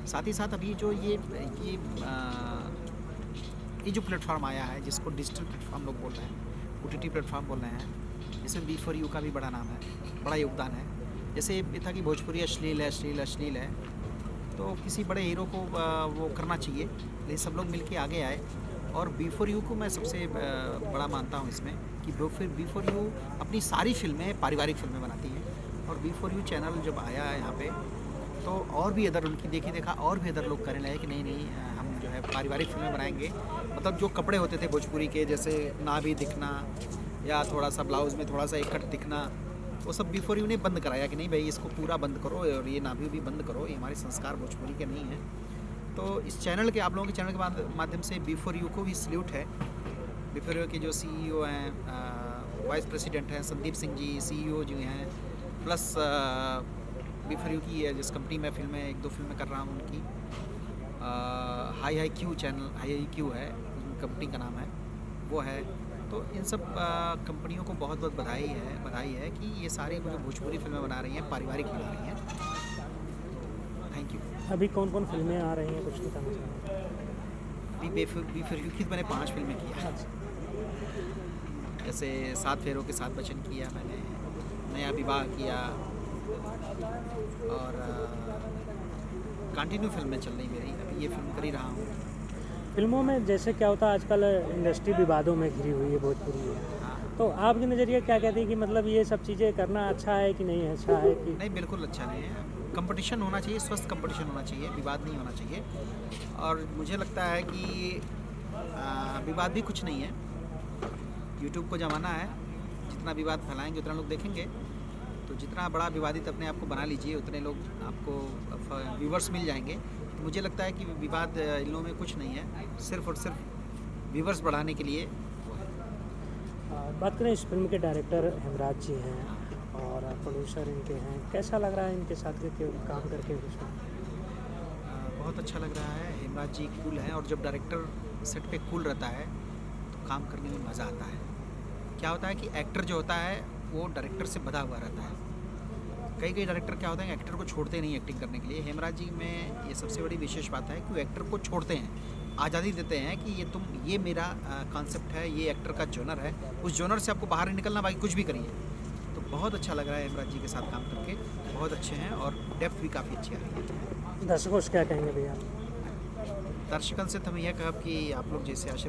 साथ ही साथ अभी जो ये जो प्लेटफ़ॉर्म आया है जिसको डिजिटल प्लेटफ़ॉर्म लोग बोल रहे हैं, ओटीटी प्लेटफ़ॉर्म बोल रहे हैं, इसमें बी फॉर यू का भी बड़ा नाम है, बड़ा योगदान है। जैसे ये था कि भोजपुरी अश्लील है, तो किसी बड़े हीरो को वो करना चाहिए, लेकिन सब लोग मिलके आगे आए और बी फॉर यू को मैं सबसे बड़ा मानता हूँ इसमें कि बी फॉर यू अपनी सारी फ़िल्में पारिवारिक फ़िल्में बनाती है और बी फॉर यू चैनल जब आया है यहाँ पे तो और भी अदर उनकी देखा और भी अदर लोग करने लगे कि नहीं हम जो है पारिवारिक फ़िल्में बनाएंगे। मतलब जो कपड़े होते थे भोजपुरी के जैसे नाभि दिखना या थोड़ा सा ब्लाउज़ में थोड़ा सा एक कट दिखना, वो सब बी फॉर यू ने बंद कराया कि नहीं भाई इसको पूरा बंद करो और ये नाभि भी बंद करो, ये हमारे संस्कार भोजपुरी के नहीं हैं। तो इस चैनल के आप लोगों के चैनल के माध्यम से बी फॉर यू को भी सल्यूट है। बी फॉर यू के जो सीईओ हैं, वाइस प्रेसिडेंट हैं संदीप सिंह जी, सीईओ जो हैं, प्लस बी फॉर यू की जिस कंपनी में फ़िल्में 1-2 फिल्में कर रहा हूँ उनकी high Q channel, high Q है कंपनी का नाम है, वो है। तो इन सब कंपनियों को बहुत बहुत बधाई है कि ये सारी जो भोजपुरी फिल्में बना रही हैं पारिवारिक बना रही हैं। Thank you. अभी कौन कौन फिल्में आ रही हैं, कुछ बताना चाहेंगे? अभी बी फॉर यू की मैंने 5 फिल्में की हैं। जैसे 7 फेरों के 7 वचन किया मैंने, नया विवाह किया और कंटिन्यू फिल्में चल रही मेरी, अभी ये फिल्म कर ही रहा हूँ। फिल्मों में जैसे क्या होता है आजकल इंडस्ट्री विवादों में घिरी हुई है भोजपुरी में, हाँ तो आपके नज़रिए क्या कहते हैं कि मतलब ये सब चीज़ें करना अच्छा है कि नहीं अच्छा है कि नहीं, बिल्कुल अच्छा नहीं है। कंपटीशन होना चाहिए, स्वस्थ कंपटीशन होना चाहिए, विवाद नहीं होना चाहिए। और मुझे लगता है कि विवाद भी कुछ नहीं है। यूट्यूब को ज़माना है, जितना विवाद फैलाएंगे उतना लोग देखेंगे। तो जितना बड़ा विवादित अपने आप को बना लीजिए उतने लोग आपको व्यूवर्स मिल जाएंगे। तो मुझे लगता है कि विवाद इन लोगों में कुछ नहीं है, सिर्फ़ और सिर्फ व्यूवर्स बढ़ाने के लिए वो है। बात करें इस फिल्म के डायरेक्टर हेमराज जी हैं और प्रोड्यूसर इनके हैं, कैसा लग रहा है इनके साथ काम करके उसमें? बहुत अच्छा लग रहा है। हेमराज जी कूल हैं और जब डायरेक्टर सेट पे कूल रहता है तो काम करने में मज़ा आता है। क्या होता है कि एक्टर जो होता है वो डायरेक्टर से बंधा हुआ रहता है। कई डायरेक्टर क्या होता है एक्टर को छोड़ते नहीं एक्टिंग करने के लिए। हेमराज जी में ये सबसे बड़ी विशेष बात है कि वो एक्टर को छोड़ते हैं, आज़ादी देते हैं कि ये मेरा कॉन्सेप्ट है, ये एक्टर का जॉनर है, उस जॉनर से आपको बाहर नहीं निकलना, बाकी कुछ भी करिए। तो बहुत अच्छा लग रहा है हेमराज जी के साथ काम करके, बहुत अच्छे हैं और डेप्थ भी काफ़ी अच्छी आ रही है। दर्शकों से क्या कहेंगे भैया? दर्शकों से तो मैं यह कहब कि आप लोग जैसे आशीर्वाद